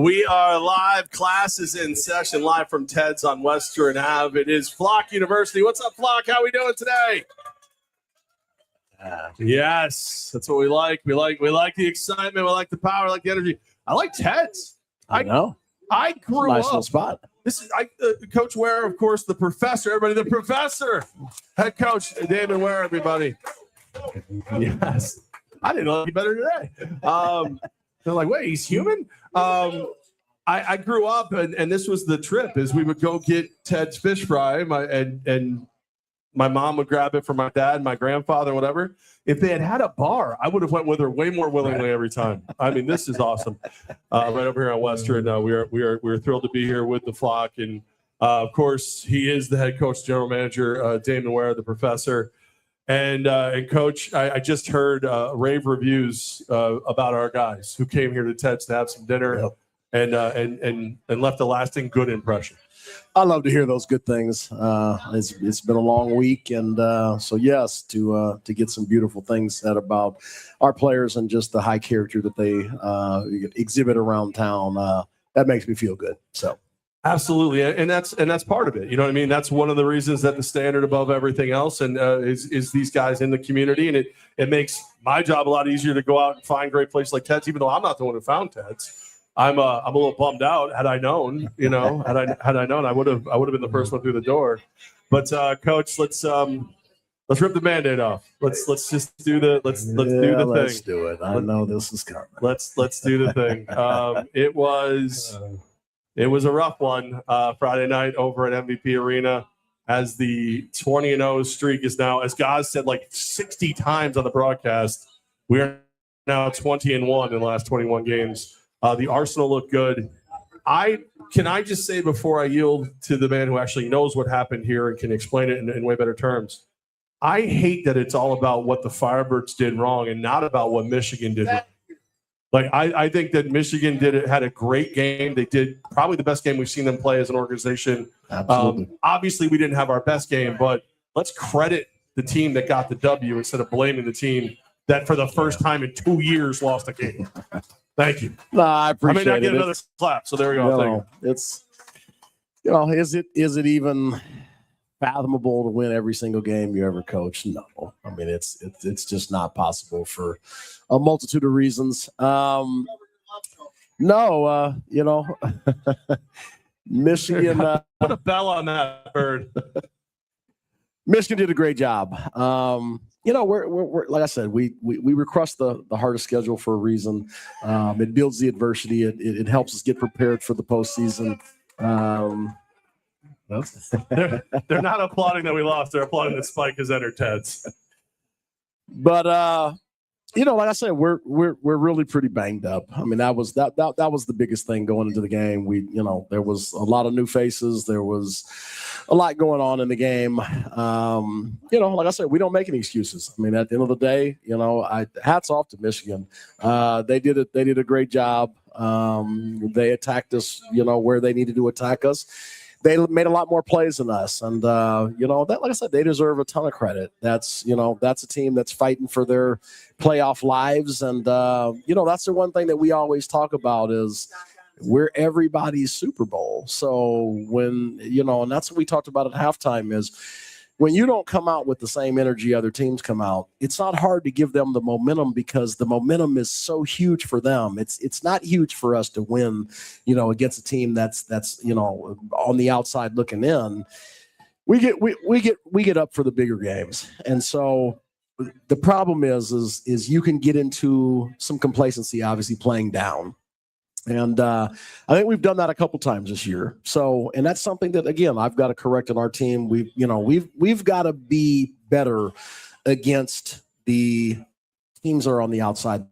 We are live. Classes in session, live from Ted's on Western Ave. It is Flock University. What's up, Flock? How we doing today? Yes, that's what we like. We like the excitement. We like the power. We like the energy. I like Ted's. I know. I grew nice up. little spot. This is Coach Ware, of course, the professor. Everybody, the professor. Head coach Damon Ware, everybody. Yes. I didn't know any better today. They're like, wait, he's human? I grew up, and this was the trip, is we would go get Ted's fish fry, and my mom would grab it for my dad, my grandfather, whatever. If they had a bar, I would have went with her way more willingly every time. I mean, this is awesome. Right over here on Western, we are thrilled to be here with the Flock, and of course, he is the head coach, general manager, Damon Ware, the professor. And Coach, I just heard rave reviews about our guys who came here to Ted's to have some dinner, and left a lasting good impression. I love to hear those good things. It's been a long week, and so yes, to get some beautiful things said about our players and just the high character that they exhibit around town. That makes me feel good. So. Absolutely, and that's part of it. You know what I mean? That's one of the reasons that the standard above everything else, and is these guys in the community, and it makes my job a lot easier to go out and find great places like Ted's. Even though I'm not the one who found Ted's, I'm a little bummed out. Had I known, had I known, I would have been the first one through the door. But Coach, let's rip the Band-Aid off. Let's just do the do the thing. Let's do it. I know this is coming. Let's do the thing. It was a rough one Friday night over at MVP Arena, as the 20-0 streak is now, as Gaz said like 60 times on the broadcast, we are now 20-1 in the last 21 games. The Arsenal looked good. Can I just say, before I yield to the man who actually knows what happened here and can explain it in way better terms, I hate that it's all about what the Firebirds did wrong and not about what Michigan did wrong. Like, I think that Michigan had a great game. They did probably the best game we've seen them play as an organization. Absolutely. Obviously, we didn't have our best game, but let's credit the team that got the W instead of blaming the team that for the first time in 2 years lost a game. Thank you. No, I appreciate it. I may not get another clap, so there we go. It's, is it even fathomable to win every single game you ever coach? No. I mean, it's just not possible for a multitude of reasons. Michigan put a bell on that bird. Michigan did a great job. We're like I said, we request the hardest schedule for a reason. It builds the adversity. It helps us get prepared for the postseason. They're not applauding that we lost. They're applauding that Spike has entered Ted's. But like I said, we're really pretty banged up. I mean, that was the biggest thing going into the game. There was a lot of new faces. There was a lot going on in the game. Like I said, we don't make any excuses. I mean, at the end of the day, hats off to Michigan. They did a great job. They attacked us, where they needed to attack us. They made a lot more plays than us, and that, like I said, they deserve a ton of credit. That's a team that's fighting for their playoff lives, and that's the one thing that we always talk about is we're everybody's Super Bowl. So when and that's what we talked about at halftime is when you don't come out with the same energy other teams come out, it's not hard to give them the momentum because the momentum is so huge for them. It's not huge for us to win, against a team that's on the outside looking in. We get up for the bigger games. And so the problem is you can get into some complacency, obviously playing down. And I think we've done that a couple times this year. So, and that's something that, again, I've got to correct in our team. We've got to be better against the teams that are on the outside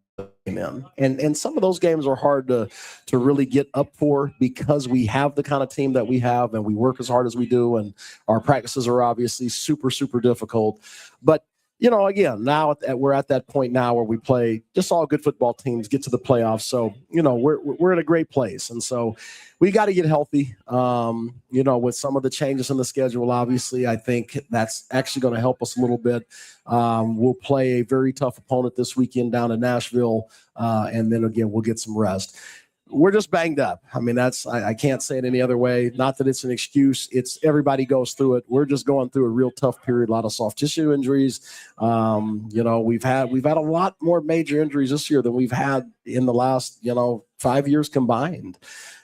in. And some of those games are hard to really get up for because we have the kind of team that we have and we work as hard as we do. And our practices are obviously super, super difficult. But again, now we're at that point now where we play just all good football teams, get to the playoffs. So, we're in a great place. And so we got to get healthy. With some of the changes in the schedule, obviously, I think that's actually going to help us a little bit. We'll play a very tough opponent this weekend down in Nashville. And then again, we'll get some rest. we're just banged up. I mean, I can't say it any other way. Not that it's an excuse. It's everybody goes through it. We're just going through a real tough period. A lot of soft tissue injuries. We've had a lot more major injuries this year than we've had in the last 5 years combined.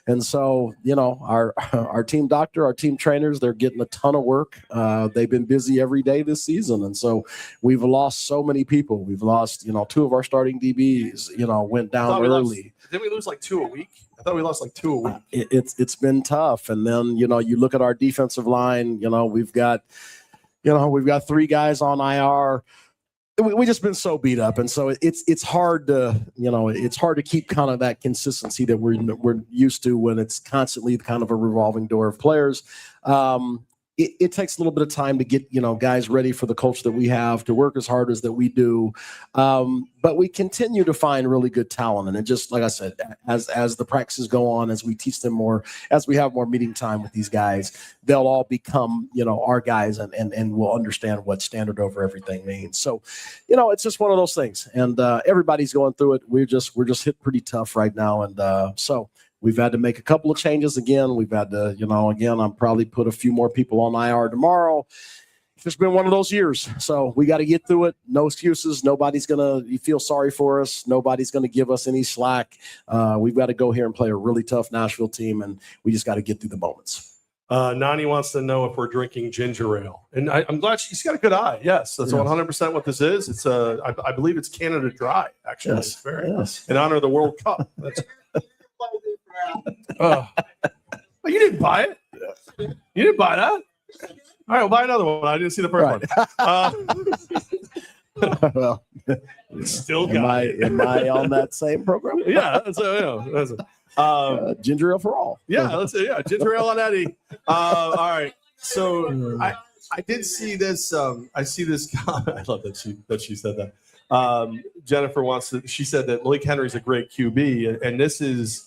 And so, our team doctor, our team trainers, they're getting a ton of work. They've been busy every day this season. And so we've lost so many people. We've lost, 2 of our starting DBs, went down early. Didn't we lose like 2 a week? I thought we lost like 2 a week. It's been tough. And then, you look at our defensive line, we've got 3 guys on IR. We just been so beat up, and so it's hard to keep kind of that consistency that we're used to when it's constantly kind of a revolving door of players. It takes a little bit of time to get guys ready for the culture that we have, to work as hard as that we do, but we continue to find really good talent. And it just, like I said, as the practices go on, as we teach them more, as we have more meeting time with these guys, they'll all become our guys, and we'll understand what standard over everything means. So it's just one of those things, and everybody's going through it. We're just hit pretty tough right now, and so we've had to make a couple of changes again. We've had to, I'm probably put a few more people on IR tomorrow. It's just been one of those years. So we got to get through it. No excuses. Nobody's going to feel sorry for us. Nobody's going to give us any slack. We've got to go here and play a really tough Nashville team, and we just got to get through the moments. Nani wants to know if we're drinking ginger ale. And I'm glad she's got a good eye. Yes, that's 100% what this is. It's I believe it's Canada Dry, actually. Yes. It's very in honor of the World Cup. That's well, you didn't buy it. You didn't buy that. All right, we'll buy another one. I didn't see the first one. Well, still am I on that same program? Yeah. That's ginger ale for all. Yeah, let's say ginger ale on Eddie. All right. So I did see this. I see this. I love that she said that. Jennifer she said that Malik Henry's a great QB, and this is.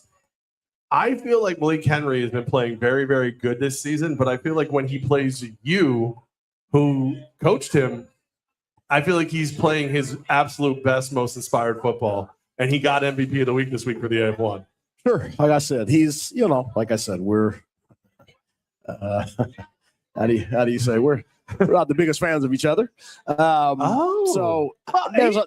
I feel like Malik Henry has been playing very, very good this season, but I feel like when he plays you, who coached him, I feel like he's playing his absolute best, most inspired football, and he got MVP of the week this week for the AF1. Sure. Like I said, he's, we're, how do you say, we're not the biggest fans of each other. So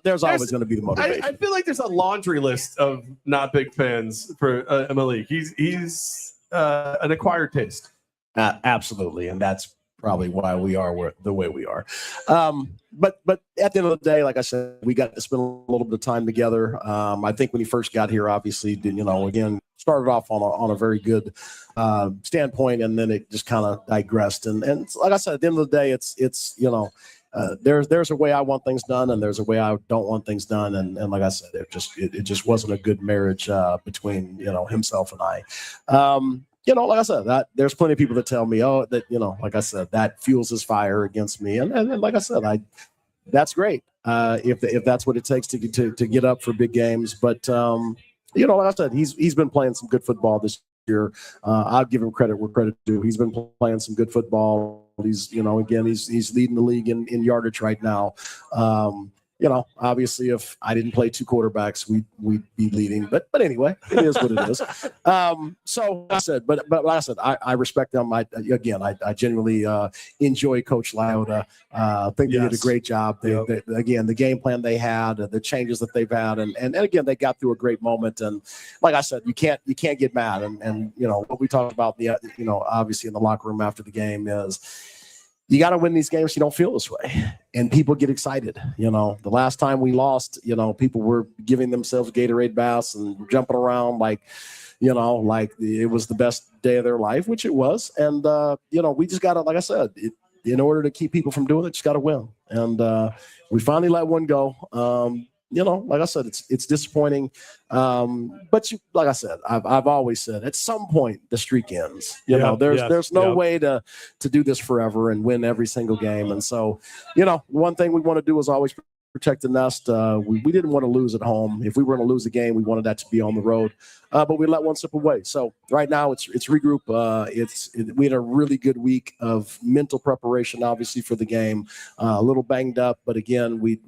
there's always going to be the motivation. I feel like there's a laundry list of not big fans for Malik. He's an acquired taste. Absolutely. And that's probably why we are the way we are. But at the end of the day, like I said, we got to spend a little bit of time together. I think when he first got here, obviously, again, started off on a very good standpoint, and then it just kind of digressed. And like I said, at the end of the day, it's there's a way I want things done, and there's a way I don't want things done. And like I said, it just wasn't a good marriage between himself and I. Like I said, that there's plenty of people that tell me, like I said, that fuels his fire against me. And like I said, that's great. If that's what it takes to get up for big games. But, like I said, he's been playing some good football this year. I'll give him credit where credit due. He's been playing some good football. He's, again, he's leading the league in yardage right now. Obviously, if I didn't play 2 quarterbacks, we'd be leading. But anyway, it is what it is. So I said, but like I said, I respect them. I genuinely enjoy Coach Lyota. I think they did a great job. Again, the game plan they had, the changes that they've had, and again, they got through a great moment. And like I said, you can't get mad. And what we talked about, obviously in the locker room after the game is, you got to win these games. You don't feel this way, and people get excited. The last time we lost, people were giving themselves Gatorade baths and jumping around like it was the best day of their life, which it was. And we just got to, like I said, in order to keep people from doing it, just got to win. And we finally let one go. Like I said, it's disappointing. But like I said, I've always said at some point the streak ends. There's no way to do this forever and win every single game. And so, one thing we want to do is always protect the nest. We didn't want to lose at home. If we were going to lose a game, we wanted that to be on the road. But we let one slip away. So right now it's regroup. We had a really good week of mental preparation, obviously, for the game. A little banged up, but again, we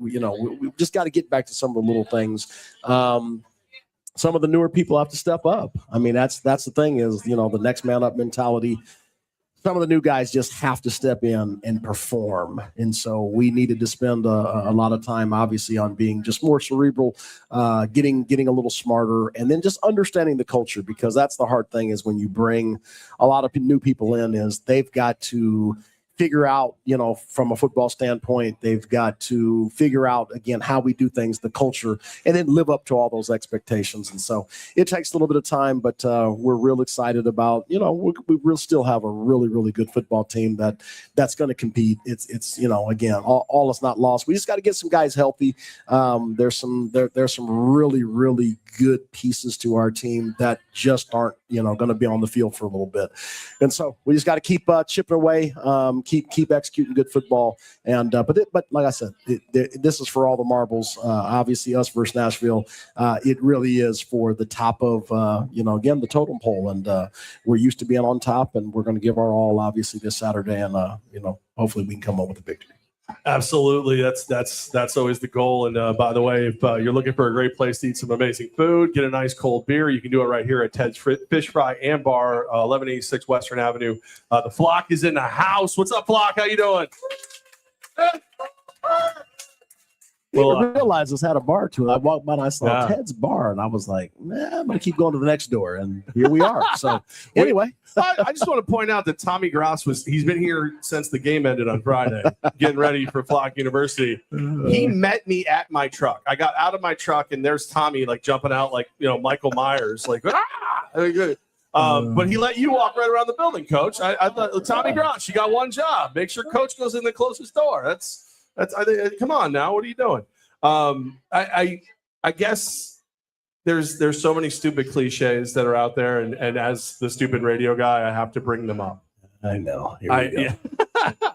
just got to get back to some of the little things. some of the newer people have to step up. I mean, that's the thing is, the next man up mentality. Some of the new guys just have to step in and perform. And so we needed to spend a lot of time, obviously, on being just more cerebral, getting a little smarter, and then just understanding the culture, because that's the hard thing is when you bring a lot of new people in is they've got to figure out, from a football standpoint, they've got to figure out, again, how we do things, the culture, and then live up to all those expectations. And so it takes a little bit of time, but we're real excited about, we'll still have a really, really good football team that's going to compete. It's again, all is not lost. We just got to get some guys healthy. There's some really, really good pieces to our team that just aren't, going to be on the field for a little bit. And so we just got to keep chipping away, keep executing good football. And but like I said, this is for all the marbles. Obviously, us versus Nashville, it really is for the top of again, the totem pole. And we're used to being on top, and we're going to give our all, obviously, this Saturday. And hopefully we can come up with a victory. Absolutely. That's always the goal. And by the way, if you're looking for a great place to eat some amazing food, get a nice cold beer, you can do it right here at Ted's Fish Fry and Bar, 1186 Western Avenue. The Flock is in the house. What's up, Flock? How you doing? Well, I realized this had a bar to it. I walked by and I saw Ted's Bar, and I was like, I'm going to keep going to the next door. And here we are. So anyway. I just want to point out that Tommy Gross he's been here since the game ended on Friday, getting ready for Flock University. He met me at my truck. I got out of my truck, and there's Tommy, like, jumping out like, Michael Myers, like, but he let you walk right around the building, Coach. I thought, Tommy Gross, you got one job. Make sure Coach goes in the closest door. That's come on now. What are you doing? I guess there's so many stupid cliches that are out there, and as the stupid radio guy, I have to bring them up. I know. Here we go. Yeah.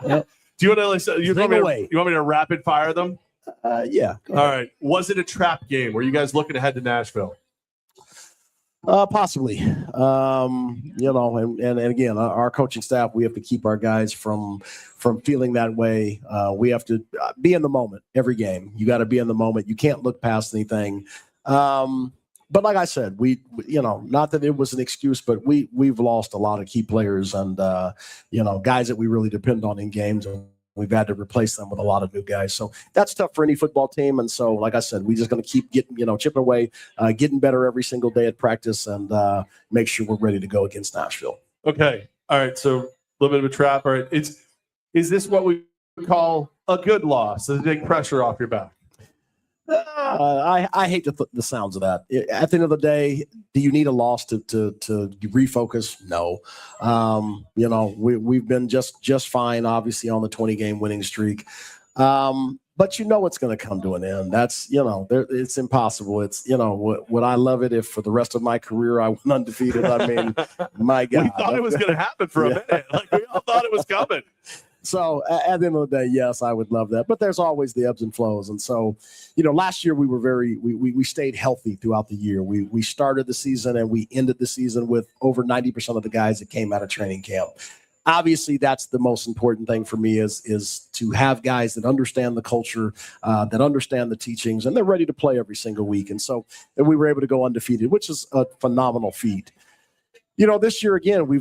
Yep. Do you want to you want me to rapid fire them? Yeah. All right. Was it a trap game? Were you guys looking ahead to Nashville? Possibly. And again, our coaching staff, we have to keep our guys from feeling that way. We have to be in the moment every game. You got to be in the moment. You can't look past anything. But like I said, we not that it was an excuse, but we've lost a lot of key players and, guys that we really depend on in games. We've had to replace them with a lot of new guys. So that's tough for any football team. And so, like I said, we're just going to keep getting, chipping away, getting better every single day at practice and make sure we're ready to go against Nashville. Okay. All right. So a little bit of a trap. All right. Is this what we call a good loss? Does it take pressure off your back? I hate the sounds of that. At the end of the day, do you need a loss to refocus? No. We've been just fine, obviously, on the 20-game winning streak. But it's going to come to an end. That's, it's impossible. It's, would I love it if for the rest of my career I went undefeated? I mean, my God. We thought it was going to happen for a minute. Like, we all thought it was coming. So at the end of the day, yes, I would love that. But there's always the ebbs and flows. And so, last year we were we stayed healthy throughout the year. We started the season and we ended the season with over 90% of the guys that came out of training camp. Obviously, that's the most important thing for me is to have guys that understand the culture, that understand the teachings, and they're ready to play every single week. And so we were able to go undefeated, which is a phenomenal feat. This year again, we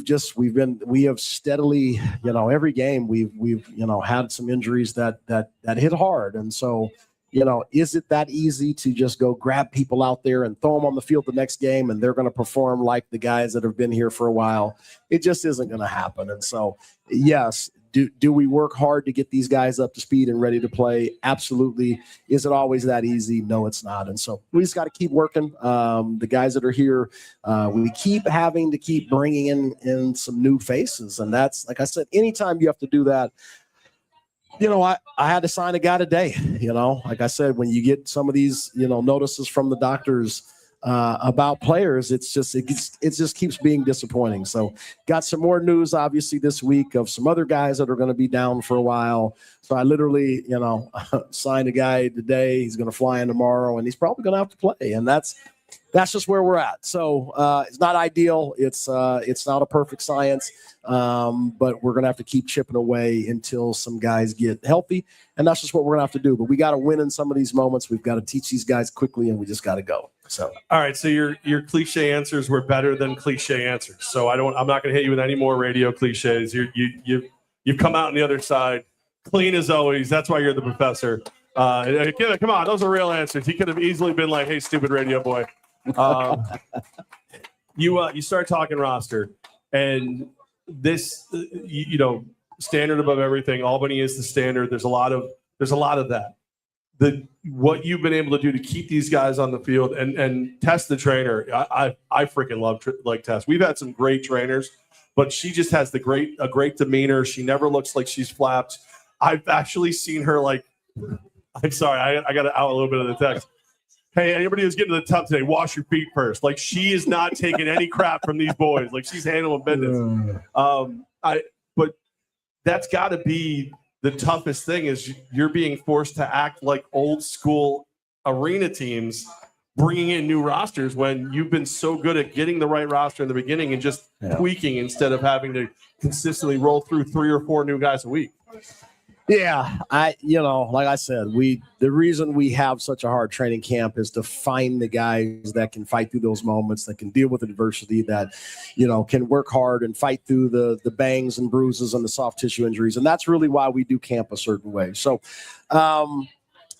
have steadily, every game we've had some injuries that hit hard. And so, is it that easy to just go grab people out there and throw them on the field the next game and they're going to perform like the guys that have been here for a while? It just isn't going to happen. And so, yes, do we work hard to get these guys up to speed and ready to play? Absolutely. Is it always that easy? No, it's not. And so we just got to keep working. The guys that are here, we keep having to keep bringing in some new faces. And that's, like I said, anytime you have to do that, I had to sign a guy today, like I said, when you get some of these, notices from the doctors about players, it just keeps being disappointing. So got some more news, obviously, this week of some other guys that are going to be down for a while. So I literally, signed a guy today. He's going to fly in tomorrow and he's probably going to have to play. And that's that's just where we're at. So it's not ideal. It's not a perfect science, but we're going to have to keep chipping away until some guys get healthy. And that's just what we're going to have to do. But we got to win in some of these moments. We've got to teach these guys quickly, and we just got to go. So, all right. So your cliche answers were better than cliche answers. So I'm not going to hit you with any more radio cliches. You've come out on the other side clean as always. That's why you're the professor. Come on, those are real answers. He could have easily been like, "Hey, stupid radio boy." You start talking roster, and this, standard above everything. Albany is the standard. There's a lot of that. What you've been able to do to keep these guys on the field and Tess the trainer. I freaking love Tess. We've had some great trainers, but she just has a great demeanor. She never looks like she's flapped. I've actually seen her I'm sorry, I got to out a little bit of the text. Hey, anybody who's getting to the top today, wash your feet first. Like, she is not taking any crap from these boys. Like, she's handling business. But that's got to be the toughest thing, is you're being forced to act like old school arena teams, bringing in new rosters when you've been so good at getting the right roster in the beginning and just tweaking instead of having to consistently roll through 3 or 4 new guys a week. Yeah, like I said, the reason we have such a hard training camp is to find the guys that can fight through those moments, that can deal with adversity, that, can work hard and fight through the bangs and bruises and the soft tissue injuries. And that's really why we do camp a certain way. So,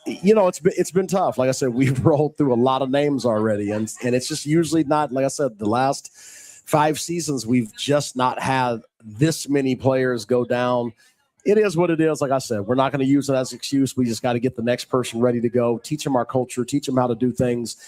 it's been tough. Like I said, we've rolled through a lot of names already, and it's just usually not, like I said, the last 5 seasons, we've just not had this many players go down. It is what it is. Like I said, we're not going to use it as an excuse. We just got to get the next person ready to go, teach them our culture, teach them how to do things,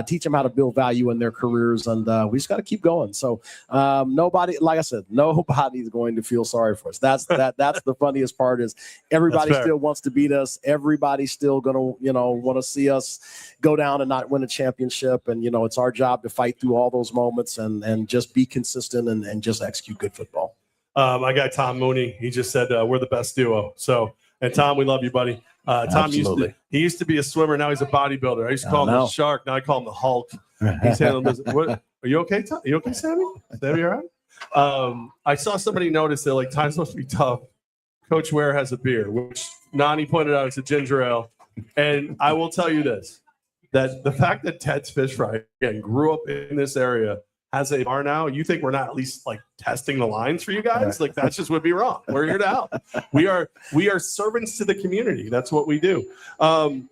teach them how to build value in their careers. And we just got to keep going. So nobody's going to feel sorry for us. That's the funniest part, is everybody still wants to beat us. Everybody's still going to, want to see us go down and not win a championship. And, it's our job to fight through all those moments and just be consistent and just execute good football. My guy Tom Mooney, he just said we're the best duo. So, and Tom, we love you, buddy. Tom used to be a swimmer. Now he's a bodybuilder. I used to call him the Shark. Now I call him the Hulk. He's handling business. What, are you okay, Tom? Are you okay, Sammy? Sammy, all right? I saw somebody notice that time's supposed to be tough. Coach Ware has a beer, which Nani pointed out, it's a ginger ale. And I will tell you this, that the fact that Ted's Fish Fry again grew up in this area, has a bar now, you think we're not at least testing the lines for you guys? That just would be wrong. We're here to help. We are servants to the community. That's what we do. The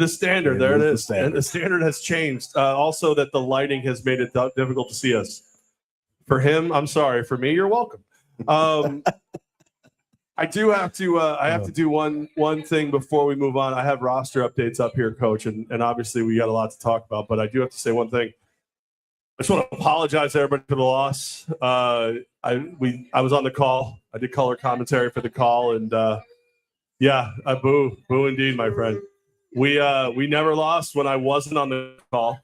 standard. There it is. And the standard has changed. Also, that the lighting has made it difficult to see us. For him, I'm sorry. For me, you're welcome. I do have to. I have to do one thing before we move on. I have roster updates up here, Coach, and obviously we got a lot to talk about. But I do have to say one thing. I just want to apologize to everybody for the loss. I was on the call. I did color commentary for the call, and boo indeed, my friend. We never lost when I wasn't on the call.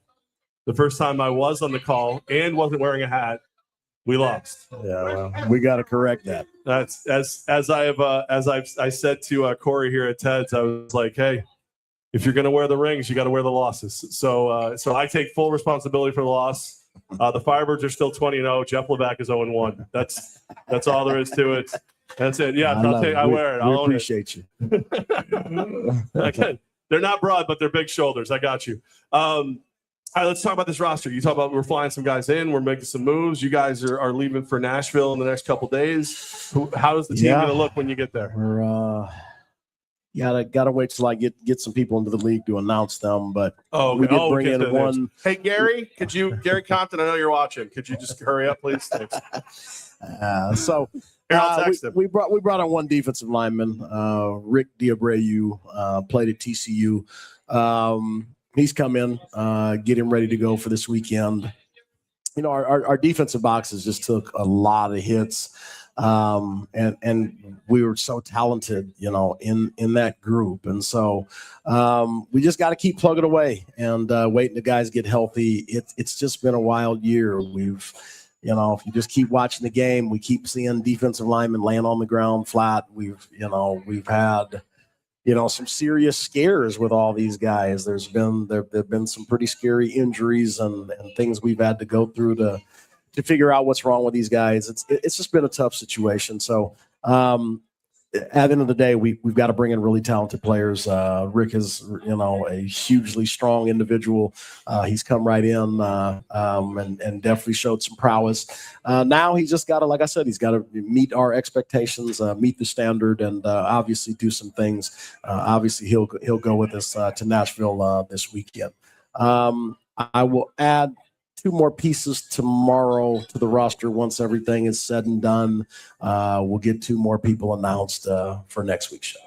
The first time I was on the call and wasn't wearing a hat, we lost. Yeah, well, we got to correct that. That's I said to Corey here at Ted's. I was like, hey, if you're going to wear the rings, you got to wear the losses. So I take full responsibility for the loss. The Firebirds are still 20-0. Jeff Levack is 0-1. That's all there is to it. That's it. Yeah, I wear it. I'll appreciate you. Again, they're not broad, but they're big shoulders. I got you. All right, let's talk about this roster. You talk about we're flying some guys in. We're making some moves. You guys are leaving for Nashville in the next couple days. How is the team going to look when you get there? We're gotta wait till I get some people into the league to announce them. But we did bring in one. Hey, Gary Compton, I know you're watching. Could you just hurry up, please? Thanks. I'll text him. We brought on one defensive lineman, Rick Diabreu, played at TCU. He's come in, get him ready to go for this weekend. Our defensive boxes just took a lot of hits. And we were so talented, in that group. And so we just got to keep plugging away and waiting the guys get healthy. It's just been a wild year. We've, if you just keep watching the game, we keep seeing defensive linemen land on the ground flat. We've had, some serious scares with all these guys. There've been some pretty scary injuries and things we've had to go through to figure out what's wrong with these guys. It's just been a tough situation. So at the end of the day, we've got to bring in really talented players. Rick is, a hugely strong individual. He's come right in and definitely showed some prowess. Now he's just got to, like I said, he's got to meet our expectations, meet the standard, and obviously do some things. Obviously, he'll go with us to Nashville this weekend. I will add 2 more pieces tomorrow to the roster once everything is said and done. We'll get 2 more people announced for next week's show.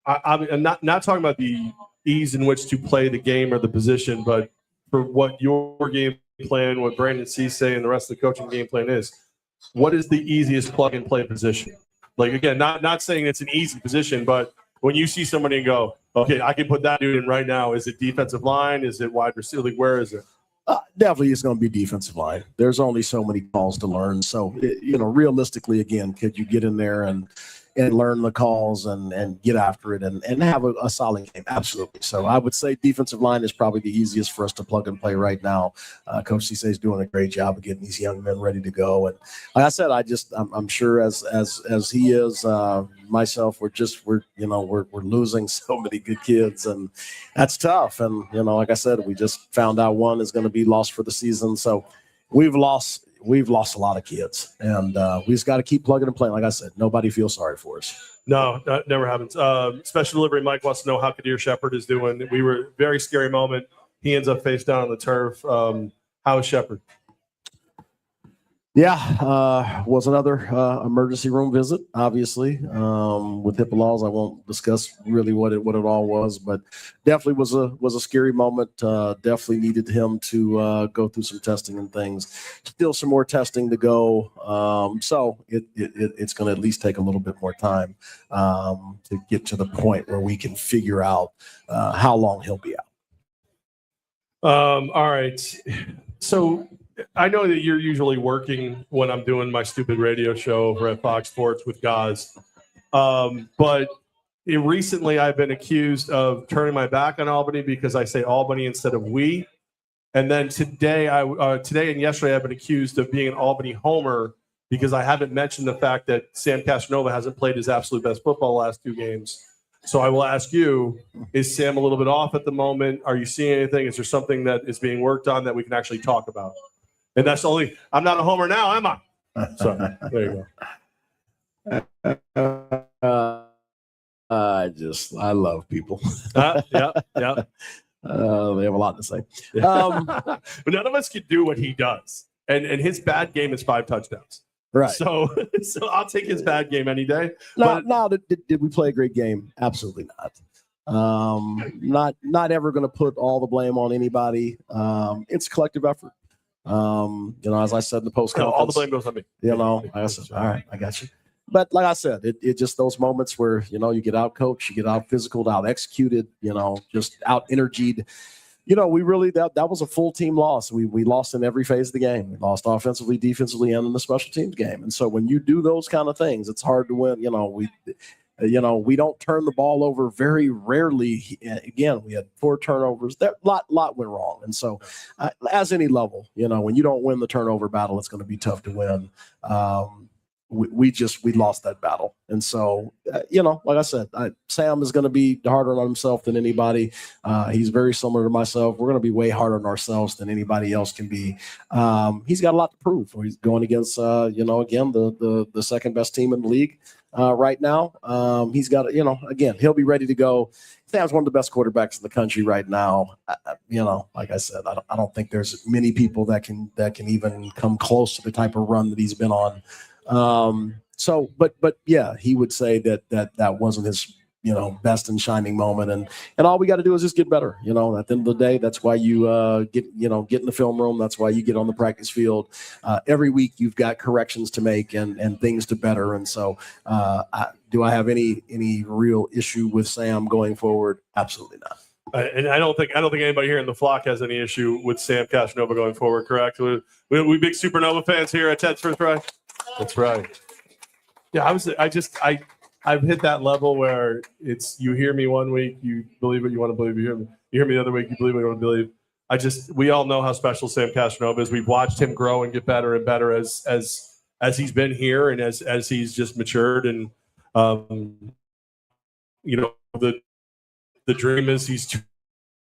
I'm not talking about the ease in which to play the game or the position, but for what your game plan, what Brandon Cisse and the rest of the coaching game plan is, what is the easiest plug and play position? Like, again, not saying it's an easy position, but when you see somebody and go, okay, I can put that dude in right now, is it defensive line? Is it wide receiver? Like, where is it? Definitely it's going to be defensive line. There's only so many calls to learn. So, realistically, again, could you get in there and learn the calls and get after it and have a solid game? Absolutely. So I would say defensive line is probably the easiest for us to plug and play right now. Coach Cisse is doing a great job of getting these young men ready to go. And like I said, I'm sure as he is, myself, we're losing so many good kids, and that's tough. And like I said, we just found out one is going to be lost for the season. So we've lost a lot of kids, and we just got to keep plugging and playing. Like I said, nobody feels sorry for us. No, that never happens. Special delivery Mike wants to know how Kadir Shepard is doing. We were very scary moment. He ends up face down on the turf. How is Shepard? Yeah, was another emergency room visit, obviously. With HIPAA laws, I won't discuss really what it all was, but definitely was a scary moment. Definitely needed him to go through some testing and things. Still some more testing to go. So it's going to at least take a little bit more time to get to the point where we can figure out how long he'll be out. All right. So I know that you're usually working when I'm doing my stupid radio show over at Fox Sports with Gaz. But recently I've been accused of turning my back on Albany because I say Albany instead of we. And then today and yesterday I've been accused of being an Albany homer because I haven't mentioned the fact that Sam Casanova hasn't played his absolute best football the last 2 games. So I will ask you, is Sam a little bit off at the moment? Are you seeing anything? Is there something that is being worked on that we can actually talk about? And that's I'm not a homer now, am I? So there you go. I love people. Yeah. They have a lot to say. But none of us can do what he does. And his bad game is 5 touchdowns. Right. So I'll take his bad game any day. Did we play a great game? Absolutely not. Not ever going to put all the blame on anybody. It's a collective effort. As I said in the post conference, all the blame goes on me. Like I said, all right, I got you. But like I said, it just those moments where you get out coached, you get out physical, out executed, just out energied. We really that was a full team loss. We lost in every phase of the game. We lost offensively, defensively, and in the special teams game. And so when you do those kind of things, it's hard to win. We don't turn the ball over very rarely. Again, we had 4 turnovers. That lot went wrong. And so as any level, when you don't win the turnover battle, it's going to be tough to win. We lost that battle. And so, like I said, Sam is going to be harder on himself than anybody. He's very similar to myself. We're going to be way harder on ourselves than anybody else can be. He's got a lot to prove. He's going against, again, the second best team in the league right now. He's got, again, he'll be ready to go. Sam's one of the best quarterbacks in the country right now. Like I said, I don't think there's many people that can even come close to the type of run that he's been on. But yeah, he would say that wasn't his, best and shining moment. And all we got to do is just get better. At the end of the day, that's why you, get in the film room. That's why you get on the practice field. Every week you've got corrections to make and things to better. And so, do I have any real issue with Sam going forward? Absolutely not. And I don't think anybody here in the flock has any issue with Sam Casanova going forward. Correct? We big Supernova fans here at Ted's First Right. That's right. Yeah, I've hit that level where it's you hear me one week, you believe what you want to believe. You hear me the other week, you believe what you want to believe. We all know how special Sam Castronova is. We've watched him grow and get better and better as he's been here and as he's just matured. And the dream is he's too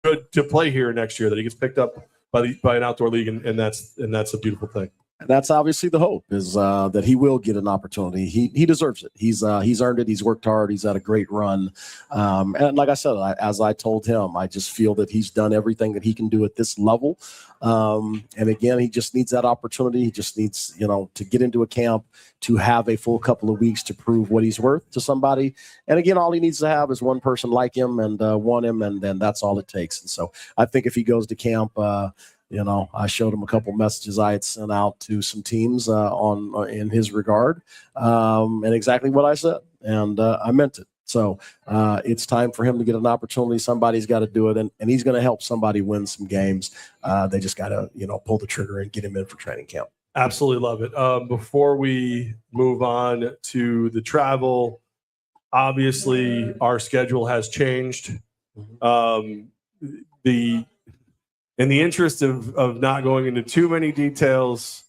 good to play here next year, that he gets picked up by an outdoor league, and that's a beautiful thing. And that's obviously the hope, is that he will get an opportunity. He deserves it. He's earned it. He's worked hard. He's had a great run. And like I said, as I told him, I just feel that he's done everything that he can do at this level. And again, he just needs that opportunity. He just needs, to get into a camp, to have a full couple of weeks to prove what he's worth to somebody. And again, all he needs to have is one person like him and want him, and then that's all it takes. And so I think if he goes to camp, I showed him a couple messages I had sent out to some teams in his regard, and exactly what I said, and I meant it. So it's time for him to get an opportunity. Somebody's got to do it, and he's going to help somebody win some games. They just got to, pull the trigger and get him in for training camp. Absolutely love it. Before we move on to the travel, obviously our schedule has changed. In the interest of not going into too many details,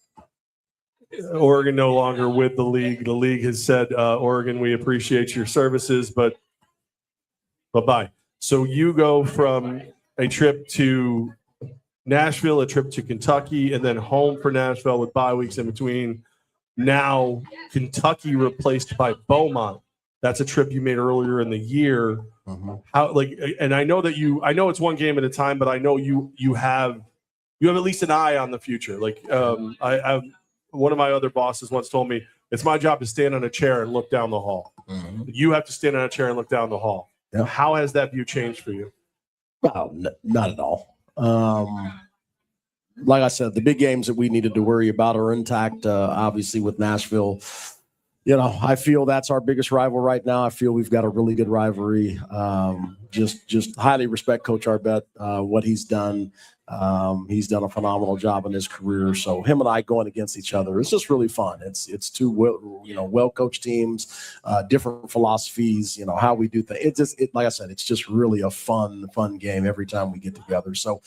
Oregon no longer with the league. The league has said, Oregon, we appreciate your services, but bye-bye. So you go from a trip to Nashville, a trip to Kentucky, and then home for Nashville with bye weeks in between. Now Kentucky replaced by Beaumont. That's a trip you made earlier in the year. How, and I know it's one game at a time, but I know you have at least an eye on the future. One of my other bosses once told me, it's my job to stand on a chair and look down the hall. You have to stand on a chair and look down the hall. Yeah. How has that view changed for you? Well, not at all. Like I said, the big games that we needed to worry about are intact. Obviously with Nashville, I feel that's our biggest rival right now. I feel we've got a really good rivalry. Just highly respect Coach Arbet, what he's done. He's done a phenomenal job in his career. So him and I going against each other, it's just really fun. It's two well-coached teams, different philosophies, how we do things. Like I said, it's just really a fun game every time we get together. So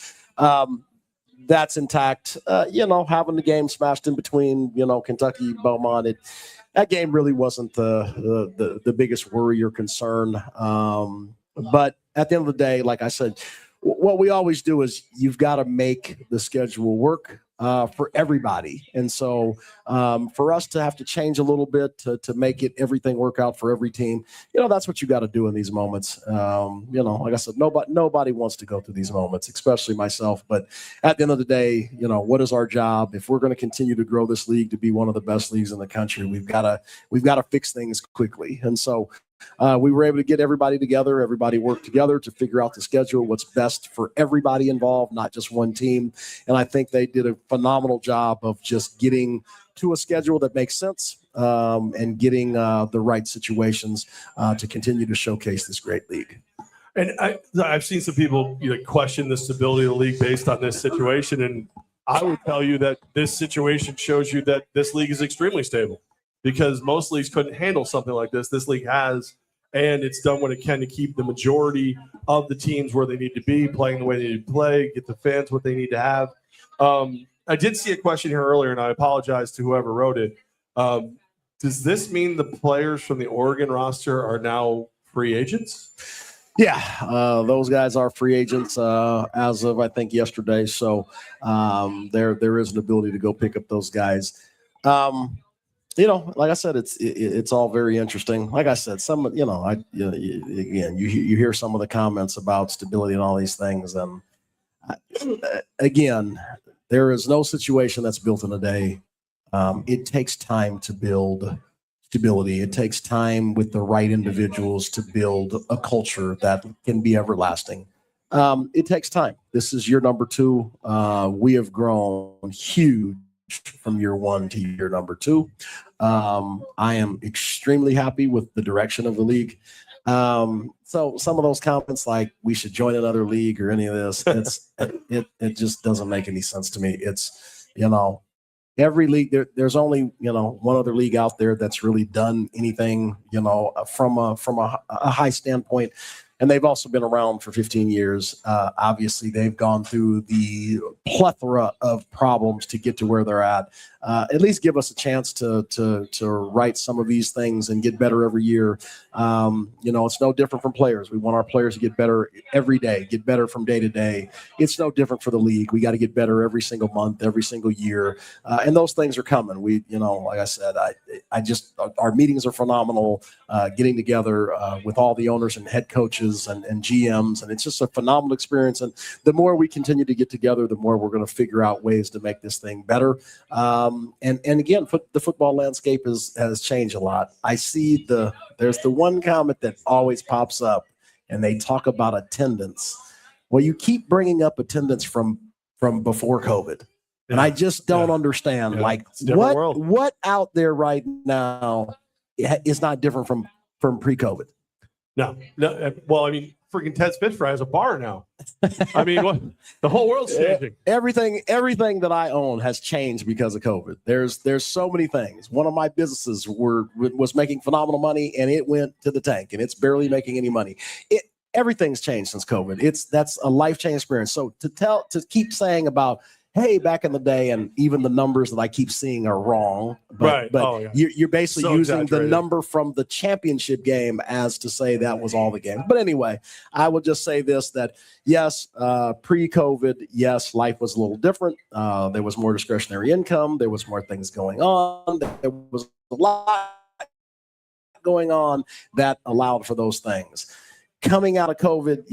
that's intact. Having the game smashed in between, Kentucky, Beaumont, that game really wasn't the biggest worry or concern. But at the end of the day, like I said, what we always do is you've got to make the schedule work for everybody. And so for us to have to change a little bit to make everything work out for every team, that's what you got to do in these moments. Like I said, nobody wants to go through these moments, especially myself. But at the end of the day, what is our job? If we're going to continue to grow this league to be one of the best leagues in the country, we've got to fix things quickly. And so we were able to get everybody together. Everybody worked together to figure out the schedule, what's best for everybody involved, not just one team. And I think they did a phenomenal job of just getting to a schedule that makes sense and getting the right situations to continue to showcase this great league. And I've seen some people question the stability of the league based on this situation. And I would tell you that this situation shows you that this league is extremely stable, because most leagues couldn't handle something like this. This league has, and it's done what it can to keep the majority of the teams where they need to be, playing the way they need to play, get the fans what they need to have. I did see a question here earlier, and I apologize to whoever wrote it. Does this mean the players from the Oregon roster are now free agents? Yeah, those guys are free agents as of, I think, yesterday. So there is an ability to go pick up those guys. Like I said, it's all very interesting. Like I said, again, you hear some of the comments about stability and all these things. And again, there is no situation that's built in a day. It takes time to build stability. It takes time with the right individuals to build a culture that can be everlasting. It takes time. This is year number 2. We have grown huge from year 1 to year number 2. I am extremely happy with the direction of the league. So some of those comments like we should join another league or any of this, it just doesn't make any sense to me. It's, every league, there's only, one other league out there that's really done anything, from a high standpoint. And they've also been around for 15 years. Obviously, they've gone through the plethora of problems to get to where they're at. At least give us a chance to right some of these things and get better every year. It's no different from players. We want our players to get better every day, get better from day to day. It's no different for the league. We got to get better every single month, every single year. And those things are coming. We, like I said, our meetings are phenomenal, getting together with all the owners and head coaches and GMs, and it's just a phenomenal experience. And the more we continue to get together, the more we're going to figure out ways to make this thing better. And again, the football landscape has changed a lot. I see there's the one comment that always pops up, and they talk about attendance. Well, you keep bringing up attendance from before COVID, and I just don't understand. Yeah. Like World. what out there right now is not different from pre-COVID. No. Well, I mean, freaking Ted Spitfire has a bar now. I mean, what? The whole world's changing. Everything that I own has changed because of COVID. There's so many things. One of my businesses was making phenomenal money, and it went to the tank, and it's barely making any money. Everything's changed since COVID. That's a life-changing experience. So to keep saying about, hey, back in the day, and even the numbers that I keep seeing are wrong. But you're basically using the number from the championship game as to say that was all the game. But anyway, I will just say this, that yes, pre-COVID, yes, life was a little different. There was more discretionary income. There was more things going on. There was a lot going on that allowed for those things. Coming out of COVID,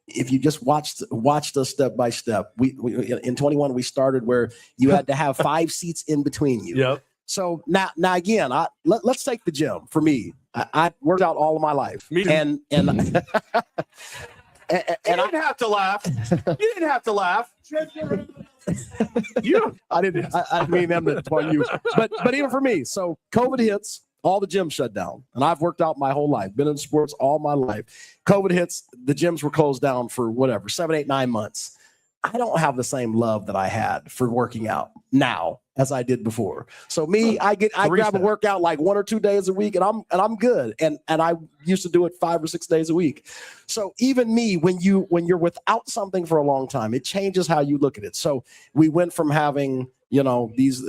if you just watched us step by step, we in 21 we started where you had to have 5 seats in between you. Yep. So now again, let's take the gym. For me, I worked out all of my life, and you didn't have to laugh. You didn't have to laugh. I didn't mean them to point you, but even for me, so COVID hits. All the gyms shut down, and I've worked out my whole life, been in sports all my life. COVID hits, the gyms were closed down for 7, 8, 9 months. I don't have the same love that I had for working out now as I did before. So I grab a workout like 1 or 2 days a week, and I'm good. And I used to do it 5 or 6 days a week. So even me, when you're without something for a long time, it changes how you look at it. So we went from having these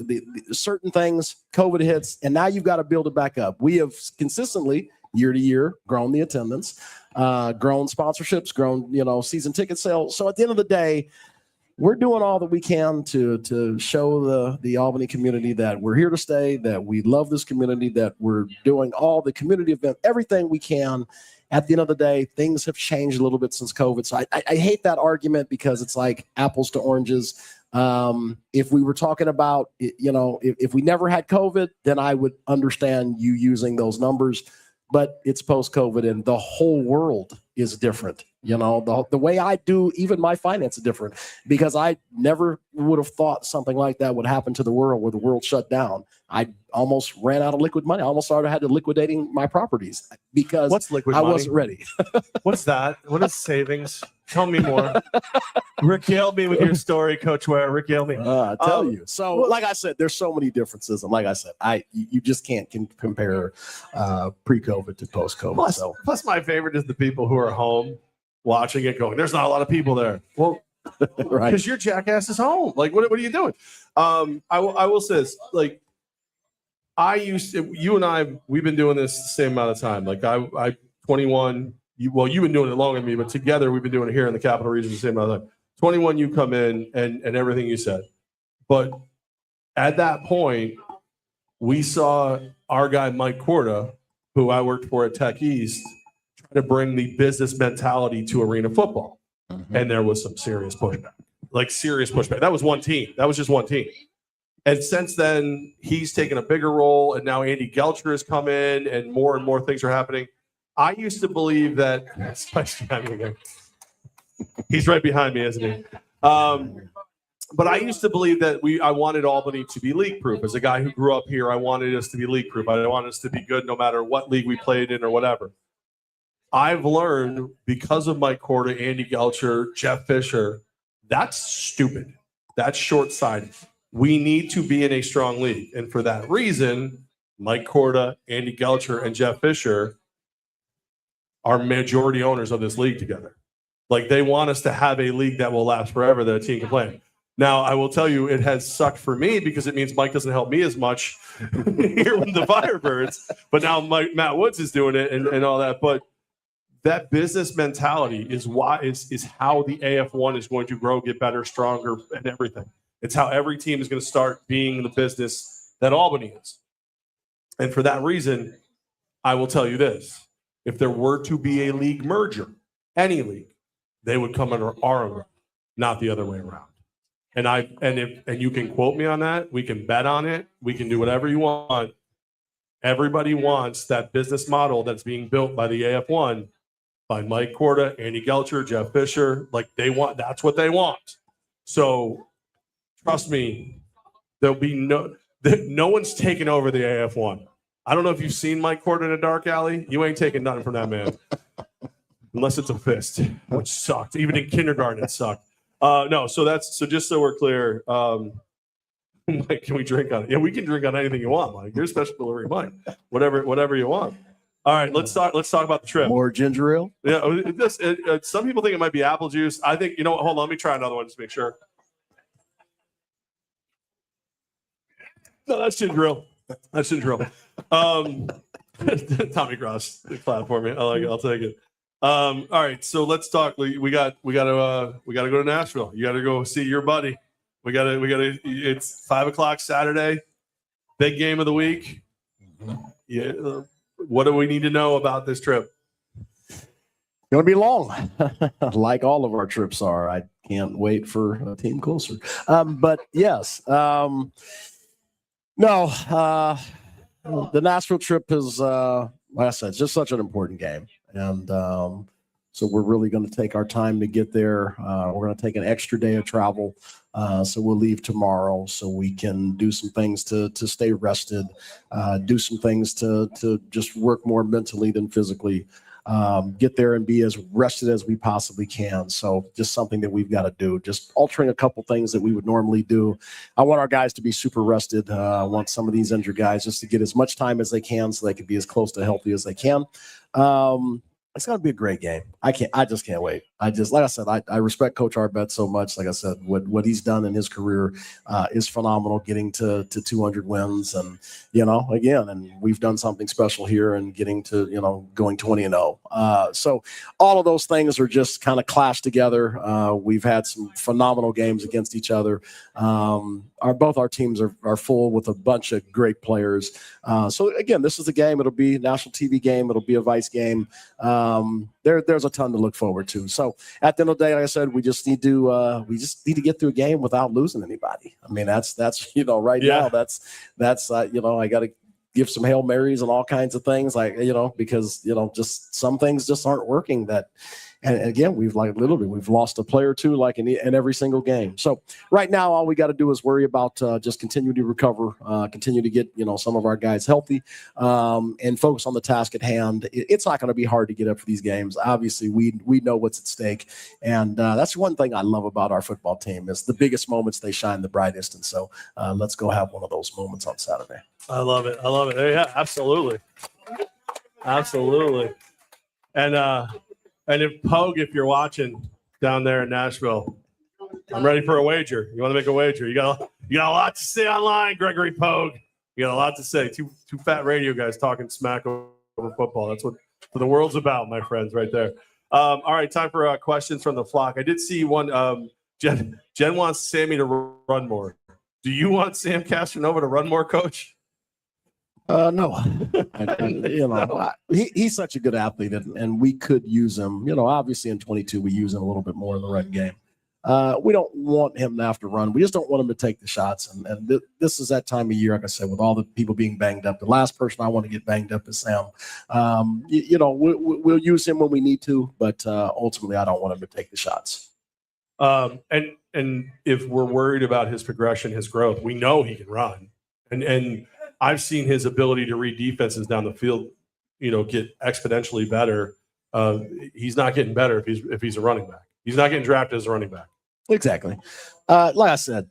certain things, COVID hits, and now you've got to build it back up. We have consistently, year to year, grown the attendance, grown sponsorships, grown, season ticket sales. So at the end of the day, we're doing all that we can to show the Albany community that we're here to stay, that we love this community, that we're doing all the community event, everything we can. At the end of the day, things have changed a little bit since COVID. So I hate that argument because it's like apples to oranges. If we were talking about, if we never had COVID, then I would understand you using those numbers, but it's post-COVID and the whole world is different. The way I do even my finance is different because I never would have thought something like that would happen to the world where the world shut down. I almost ran out of liquid money. I almost started had to liquidating my properties because What's liquid money? I wasn't ready. What's that? What is savings? Tell me more. Regale me with your story, Coach Ware. Regale me. I tell you. So, like I said, there's so many differences, and like I said, you just can't compare pre-COVID to post-COVID. Plus, my favorite is the people who are home watching it, going, "There's not a lot of people there." Well, right? Because your jackass is home. Like, what are you doing? I will say this. Like, you and I, we've been doing this the same amount of time. Like, I 21. You've been doing it longer than me, but together we've been doing it here in the Capital Region the same amount of time. 21, you come in and everything you said. But at that point, we saw our guy, Mike Korda, who I worked for at Tech East, try to bring the business mentality to arena football. Mm-hmm. And there was some serious pushback. That was one team. That was just one team. And since then, he's taken a bigger role, and now Andy Gelcher has come in, and more things are happening. I used to believe that he's right behind me, isn't he? But I used to believe that I wanted Albany to be league proof. As a guy who grew up here, I wanted us to be league proof. I wanted us to be good no matter what league we played in or whatever. I've learned because of Mike Korda, Andy Gelcher, Jeff Fisher, that's stupid. That's short-sighted. We need to be in a strong league. And for that reason, Mike Korda, Andy Gelcher, and Jeff Fisher are majority owners of this league together. Like, they want us to have a league that will last forever, that a team can play in. Now, I will tell you, it has sucked for me because it means Mike doesn't help me as much here with the Firebirds. But now Matt Woods is doing it and all that. But that business mentality is how the AF1 is going to grow, get better, stronger, and everything. It's how every team is going to start being the business that Albany is. And for that reason, I will tell you this. If there were to be a league merger, any league, they would come under our umbrella, not the other way around. And you can quote me on that. We can bet on it. We can do whatever you want. Everybody wants that business model that's being built by the AF1, by Mike Korda, Andy Gelcher, Jeff Fisher. Like, that's what they want. So trust me, there'll be no one's taking over the AF1. I don't know if you've seen Mike Korda in a dark alley. You ain't taking nothing from that man. Unless it's a fist, which sucked. Even in kindergarten, it sucked. No, so just so we're clear, Mike, can we drink on it? Yeah, we can drink on anything you want, Mike. You're a special delivery, Mike. Whatever you want. All right, let's talk about the trip. More ginger ale? Yeah, some people think it might be apple juice. I think, hold on, let me try another one just to make sure. No, that's ginger ale. That's ginger ale. Tommy Cross, clap for me. I like it. I'll take it. All right, so let's talk. We got to go to Nashville. You got to go see your buddy. We got to. It's 5:00 Saturday. Big game of the week. Yeah. What do we need to know about this trip? Going to be long, like all of our trips are. I can't wait for a team closer. But yes, no. The Nashville trip is, like I said, it's just such an important game. And so we're really going to take our time to get there. We're going to take an extra day of travel. So we'll leave tomorrow so we can do some things to stay rested, do some things to just work more mentally than physically, get there and be as rested as we possibly can. So just something that we've got to do, just altering a couple things that we would normally do. I want our guys to be super rested. I want some of these injured guys just to get as much time as they can so they can be as close to healthy as they can. It's going to be a great game. I just can't wait. Like I said, I respect Coach Arbet so much. Like I said, what he's done in his career is phenomenal, getting to 200 wins. And, again, and we've done something special here and getting to, going 20-0. So all of those things are just kind of clashed together. We've had some phenomenal games against each other. Both our teams are full with a bunch of great players. So again, this is a game. It'll be a national TV game. It'll be a Vice game. There's a ton to look forward to. So at the end of the day, like I said, we just need to get through a game without losing anybody. I mean, that's right now that's I got to give some Hail Marys and all kinds of things because just some things just aren't working and again, we've lost a player or two in every single game. So right now, all we got to do is worry about just continue to recover, continue to get some of our guys healthy, and focus on the task at hand. It's not going to be hard to get up for these games. Obviously, we know what's at stake, and that's one thing I love about our football team is the biggest moments they shine the brightest. And so let's go have one of those moments on Saturday. I love it. Yeah, absolutely. And if you're watching down there in Nashville, I'm ready for a wager. You want to make a wager? You got a lot to say online, Gregory Pogue. You got a lot to say. Two fat radio guys talking smack over football. That's what the world's about, my friends, right there. All right, time for questions from the flock. I did see one. Jen wants Sammy to run more. Do you want Sam Castronova to run more, Coach? No, he's such a good athlete, and we could use him. Obviously in 22 we use him a little bit more in the run game. We don't want him to have to run. We just don't want him to take the shots. And this is that time of year, like I said, with all the people being banged up. The last person I want to get banged up is Sam. We'll use him when we need to, but ultimately I don't want him to take the shots. And if we're worried about his progression, his growth, we know he can run, and I've seen his ability to read defenses down the field, get exponentially better. He's not getting better if he's a running back. He's not getting drafted as a running back. Exactly. Like I said,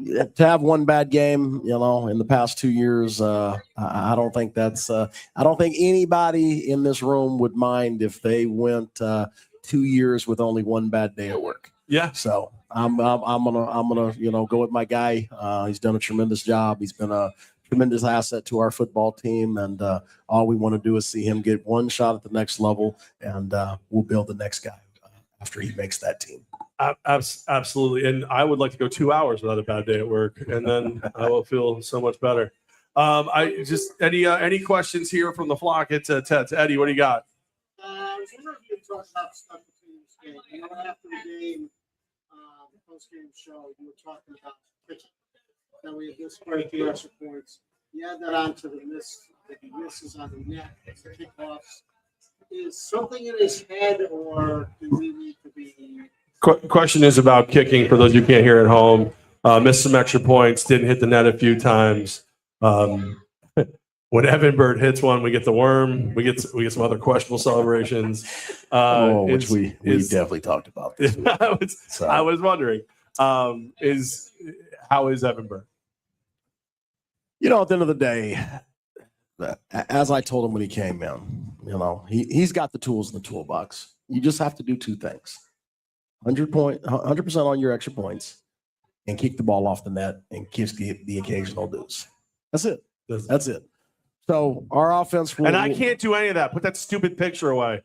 to have one bad game, in the past 2 years, I don't think that's. I don't think anybody in this room would mind if they went 2 years with only one bad day at work. Yeah. So I'm gonna go with my guy. He's done a tremendous job. He's been a tremendous asset to our football team, and all we want to do is see him get one shot at the next level, and we'll build the next guy after he makes that team. Absolutely, and I would like to go 2 hours without a bad day at work, and then I will feel so much better. I just any questions here from the flock? It's Ted. Eddie, what do you got? I was wondering if you could talk about special teams game. After the game, the post-game show, you were talking about pitching. That we had this great the extra points. You add that on to the misses on the net, the kickoffs. Is something in his head, or do we need to be? Question is about kicking. For those who can't hear at home, missed some extra points, didn't hit the net a few times. When Evan Bird hits one, we get the worm. We get some other questionable celebrations. Which we definitely talked about. This I was wondering, how is Evan Bird? At the end of the day, as I told him when he came in, he's got the tools in the toolbox. You just have to do two things: 100% on your extra points, and kick the ball off the net and kiss the occasional deuce. That's it. That's it. So our offense will, and I can't do any of that. Put that stupid picture away.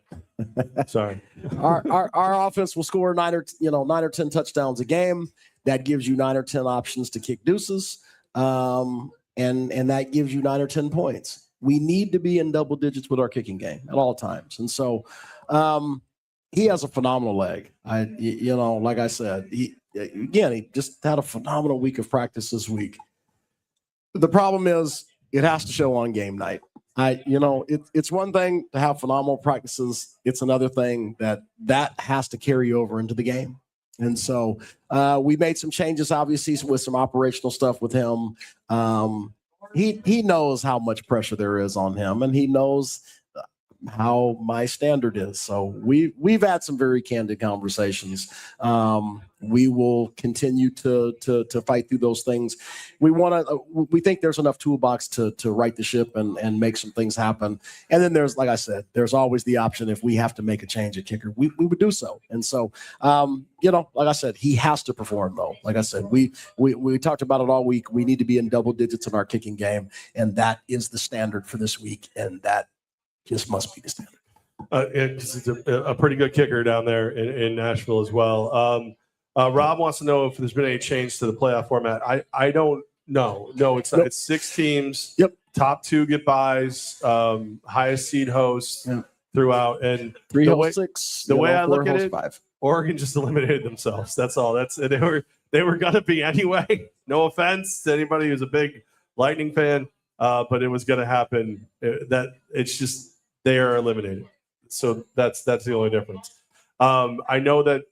Sorry. Our offense will score 9 or 10 touchdowns a game. That gives you 9 or 10 options to kick deuces, and that gives you 9 or 10 points. We need to be in double digits with our kicking game at all times, and so he has a phenomenal leg. Like I said, he just had a phenomenal week of practice this week. The problem is, it has to show on game night. It's one thing to have phenomenal practices. It's another thing that has to carry over into the game. And so we made some changes, obviously, with some operational stuff with him. He knows how much pressure there is on him, and he knows how my standard is. So we've had some very candid conversations. We will continue to fight through those things. We think there's enough toolbox to right the ship and make some things happen. And then there's, like I said, there's always the option if we have to make a change at kicker, we would do so. And so, like I said, he has to perform though. Like I said, we talked about it all week. We need to be in double digits in our kicking game, and that is the standard for this week. And that just must be the standard. It's a pretty good kicker down there in Nashville as well. Rob wants to know if there's been any change to the playoff format. I don't know. No, it's not. Nope. It's 6 teams. Yep. Top 2 get buys. Highest seed hosts throughout. And 3 hosts 6. The way I look at it, 5. Oregon just eliminated themselves. That's all. They were going to be anyway. No offense to anybody who's a big Lightning fan, but it was going to happen. It's just they are eliminated. So that's the only difference. I know that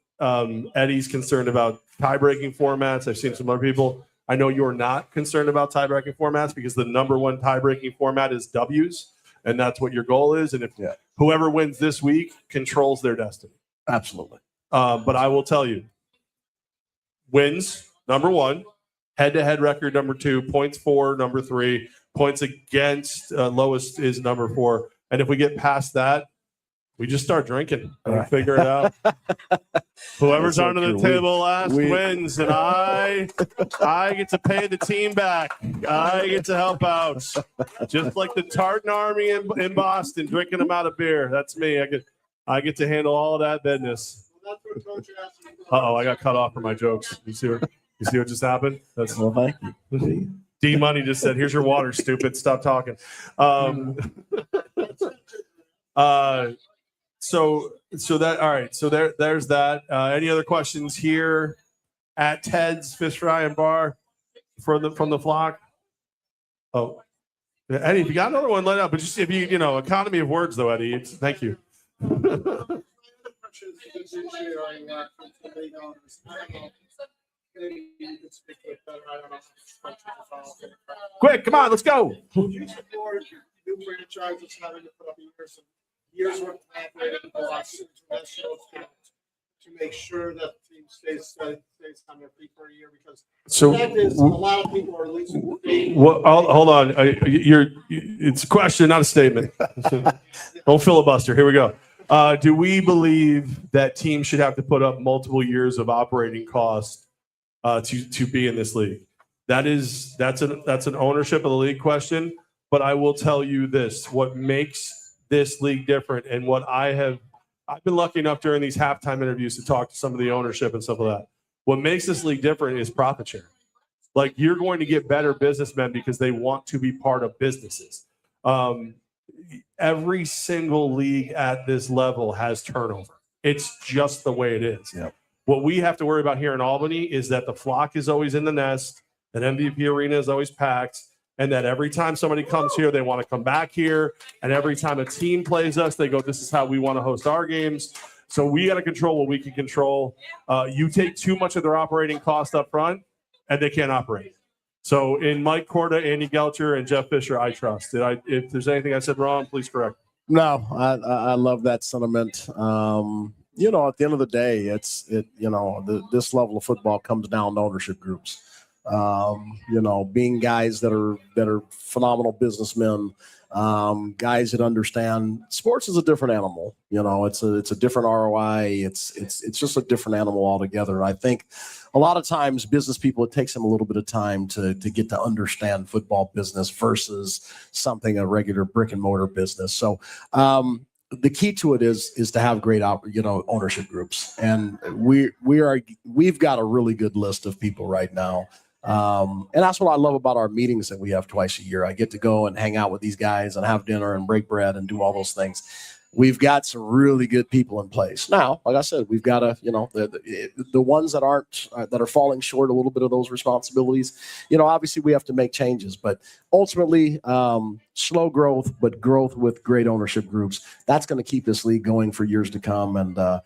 Eddie's concerned about tie-breaking formats. I've seen some other people. I know you're not concerned about tie-breaking formats because the number one tie-breaking format is W's, and that's what your goal is. And if whoever wins this week controls their destiny. Absolutely. But I will tell you, wins, number 1, head-to-head record, number 2, points for, number 3, points against, lowest is number 4. And if we get past that, we just start drinking and we figure it out. Whoever's under the table last wins, and I get to pay the team back. I get to help out, just like the Tartan Army in Boston, drinking them out of beer. That's me. I get to handle all of that business. I got cut off for my jokes. You see what just happened? That's thank you. D Money just said, "Here's your water, stupid. Stop talking." So that all right. So there's that. Any other questions here at Ted's Fish Fry and Bar from the flock? Oh, Eddie, if you got another one, let it up. But just if you economy of words though, Eddie. Thank you. Quick, come on, let's go. Would you support new franchises having to put up years worth of operating costs, international accounts, to make sure that the team stays on their feet for a year? Because So the fact is, a lot of people are losing the faith. well, hold on. It's a question, not a statement. Don't filibuster. Here we go. Do we believe that teams should have to put up multiple years of operating costs to be in this league? That's an ownership of the league question. But I will tell you this: what makes this league different, and what I've been lucky enough during these halftime interviews to talk to some of the ownership and stuff like that. What makes this league different is profit share. Like, you're going to get better businessmen because they want to be part of businesses. Every single league at this level has turnover. It's just the way it is. Yep. What we have to worry about here in Albany is that the flock is always in the nest, that MVP Arena is always packed, and that every time somebody comes here, they want to come back here. And every time a team plays us, they go, this is how we want to host our games. So we got to control what we can control. You take too much of their operating cost up front, and they can't operate. So in Mike Korda, Andy Gelcher, and Jeff Fisher, I trust. If there's anything I said wrong, please correct. No, I love that sentiment. At the end of the day, this level of football comes down to ownership groups. Being guys that are phenomenal businessmen, guys that understand sports is a different animal. It's a different ROI. It's just a different animal altogether. I think a lot of times business people, it takes them a little bit of time to get to understand football business versus something, a regular brick and mortar business. So, the key to it is to have great, ownership groups. And we've got a really good list of people right now. And that's what I love about our meetings that we have twice a year. I get to go and hang out with these guys and have dinner and break bread and do all those things. We've got some really good people in place. Now, like I said, we've got the ones that are falling short a little bit of those responsibilities. Obviously we have to make changes, but ultimately, slow growth, but growth with great ownership groups. That's going to keep this league going for years to come. And the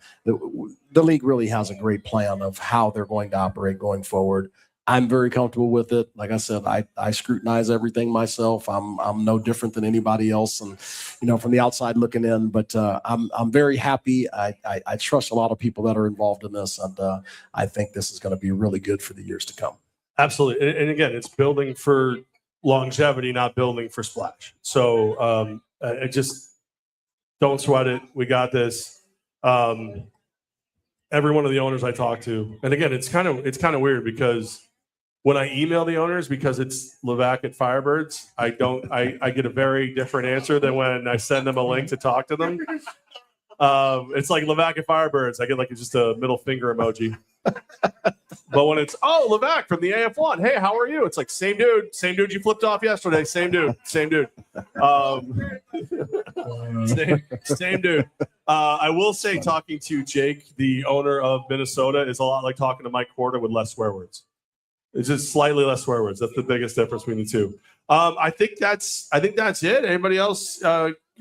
league really has a great plan of how they're going to operate going forward. I'm very comfortable with it. Like I said, I scrutinize everything myself. I'm no different than anybody else, and from the outside looking in. But I'm very happy. I trust a lot of people that are involved in this, and I think this is going to be really good for the years to come. Absolutely, and again, it's building for longevity, not building for splash. So I just don't sweat it. We got this. Every one of the owners I talk to, and again, it's kind of weird because when I email the owners, because it's Levack at Firebirds, I get a very different answer than when I send them a link to talk to them. It's like Levack at Firebirds. I get like just a middle finger emoji. But when it's, Levack from the AF1, hey, how are you? It's like, same dude you flipped off yesterday. Same dude. Same dude. I will say talking to Jake, the owner of Minnesota, is a lot like talking to Mike Korda with less swear words. It's just slightly less swear words. That's the biggest difference between the two. I think that's it. Anybody else?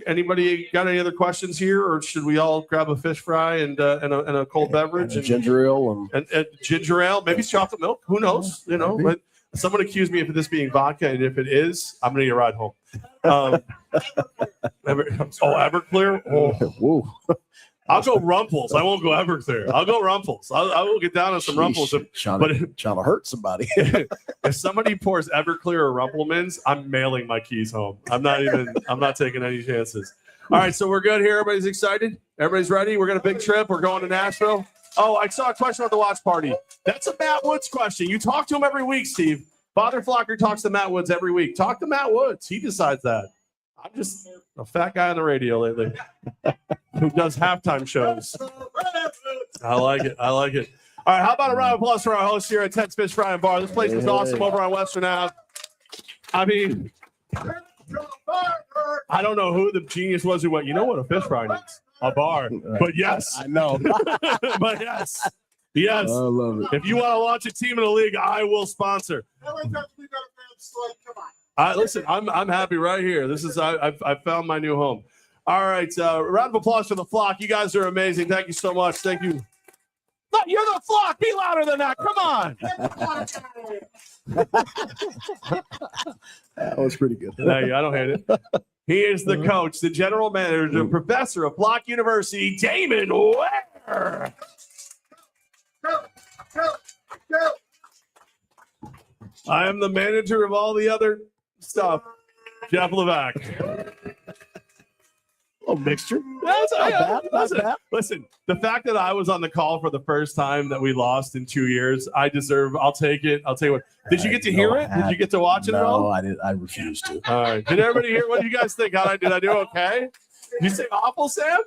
Anybody got any other questions here, or should we all grab a fish fry and a cold beverage and ginger ale and ginger ale? Maybe it's chocolate milk. Who knows? But someone accused me of this being vodka, and if it is, I'm gonna get a ride home. Everclear. Whoa. I'll go Rumples. I won't go Everclear. I'll go Rumples. I will get down on some Rumples. Trying to hurt somebody. If somebody pours Everclear or Rumplemans, I'm mailing my keys home. I'm not taking any chances. All right, so we're good here. Everybody's excited? Everybody's ready? We're going to big trip. We're going to Nashville. Oh, I saw a question about the watch party. That's a Matt Woods question. You talk to him every week, Steve. Father Flocker talks to Matt Woods every week. Talk to Matt Woods. He decides that. I'm just a fat guy on the radio lately who does halftime shows. I like it. All right, how about a round of applause for our host here at Ted's Fish Fry and Bar? This place is awesome over on Western Ave. I mean, I don't know who the genius was who went, you know what a fish fry needs? A bar. But yes. I know. But yes. Yes. I love it. If you want to launch a team in the league, I will sponsor. Listen, I'm happy right here. This is I've found my new home. All right, round of applause for the flock. You guys are amazing. Thank you so much. Thank you. No, you're the flock. Be louder than that. Come on. That was pretty good. Thank you. I don't hate it. He is the coach, the general manager, the professor of Flock University, Damon Ware. I am the manager of all the other stuff. Jeff Levack. Oh, mixture. That's Not bad, not bad. Listen, the fact that I was on the call for the first time that we lost in 2 years, I deserve. I'll take it. I'll tell you what. Did you get to hear it? Did you get to watch it at all? No, I did. I refused to. All right. Did everybody hear? What do you guys think? Did I do okay? Did you say awful, Sam?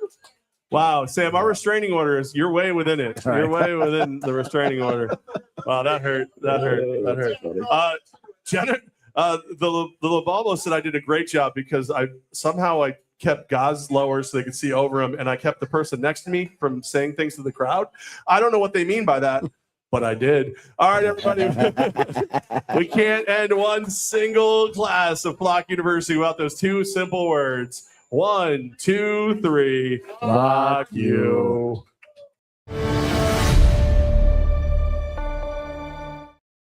Wow, Sam, our restraining order is you're way within it. You're way within the restraining order. Wow, that hurt. That hurt. Jenna, the Lobalbo said I did a great job because I kept Gaz lower so they could see over him, and I kept the person next to me from saying things to the crowd. I don't know what they mean by that, but I did. All right, everybody. We can't end one single class of Flock University without those two simple words. 1, 2, 3. Flock you.